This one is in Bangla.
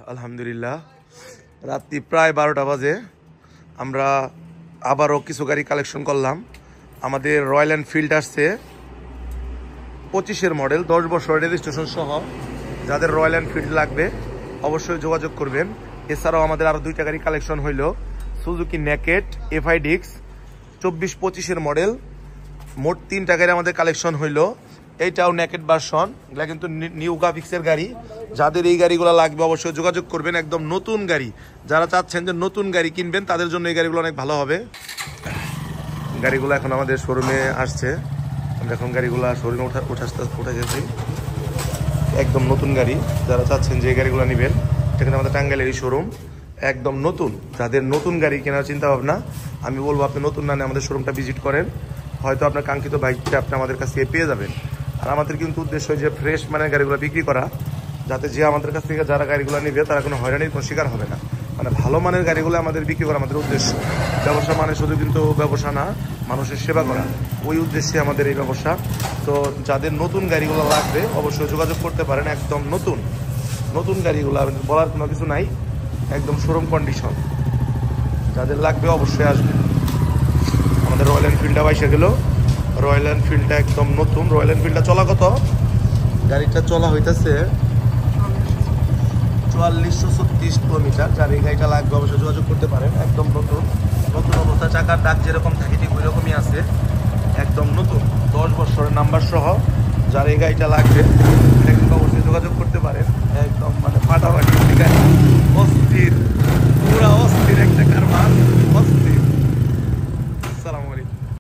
আলহামদুলিল্লাহ রাত্রি প্রায় 12টা বাজে আমরা আবারও কিছু গাড়ি কালেকশন করলাম। আমাদের রয়্যাল এনফিল্ড আসছে 25-এর মডেল, 10 বছর রেজিস্ট্রেশন সহ। যাদের রয়্যাল এনফিল্ড লাগবে অবশ্যই যোগাযোগ করবেন। এছাড়াও আমাদের আরও 2টা গাড়ি কালেকশন হইল, সুজুকি নেকেট FIDX 24-25-এর মডেল। মোট 3টা গাড়ি আমাদের কালেকশন হইল। এইটাও নেকেট ভার্সন, এগুলা কিন্তু নিউ গ্রাফিক্সের গাড়ি। যাদের এই গাড়িগুলো লাগবে অবশ্যই যোগাযোগ করবেন। একদম নতুন গাড়ি, যারা চাচ্ছেন যে নতুন গাড়ি কিনবেন তাদের জন্য এই গাড়িগুলো অনেক ভালো হবে। গাড়িগুলো এখন আমাদের শোরুমে আসছে, আমরা এখন গাড়িগুলো শোরুমে উঠে গেছি। একদম নতুন গাড়ি, যারা চাচ্ছেন যে এই গাড়িগুলো নেবেন, সেখানে আমাদের টাঙ্গাইলেরই শোরুম, একদম নতুন। যাদের নতুন গাড়ি কেনার চিন্তা ভাবনা, আমি বলবো আপনি নতুন না আমাদের শোরুমটা ভিজিট করেন, হয়তো আপনার কাঙ্ক্ষিত বাইকটা আপনি আমাদের কাছ থেকে পেয়ে যাবেন। আর আমাদের কিন্তু উদ্দেশ্য যে ফ্রেশ মানের গাড়িগুলো বিক্রি করা, যাতে যে আমাদের কাছ থেকে যারা গাড়িগুলো নেবে তারা কোনো হয়রানির কোনো শিকার হবে না। মানে ভালো মানের গাড়িগুলো আমাদের বিক্রি করা আমাদের উদ্দেশ্য। ব্যবসা মানে শুধু কিন্তু ব্যবসা না, মানুষের সেবা করা, ওই উদ্দেশ্যে আমাদের এই ব্যবসা। তো যাদের নতুন গাড়িগুলো লাগবে অবশ্যই যোগাযোগ করতে পারেন। একদম নতুন নতুন গাড়িগুলো বলার কোনো কিছু নাই, একদম শোরুম কন্ডিশন। যাদের লাগবে অবশ্যই আসবে। আমাদের রয়্যাল এনফিল্ডটা বাইসে গেল। রয়্যাল এনফিল্ডটা একদম নতুন। রয়্যাল এনফিল্ডটা চলা কত? গাড়িটা চলা হইতেছে 4436 কিলোমিটার। যার এই গাড়িটা লাগবে অবশ্যই যোগাযোগ করতে পারেন। একদম নতুন নতুন অবস্থা, চাকার দাগ যেরকম থাকে ঠিক ওই রকমই আছে, একদম নতুন, 10 বছরের নাম্বার সহ। যার এই গাড়িটা লাগবে এটা কিন্তু অবশ্যই যোগাযোগ করতে পারেন। একদম মানে ফাটাফাটি গাড়ি, অস্থির, পুরা অস্থির একটা কারবার।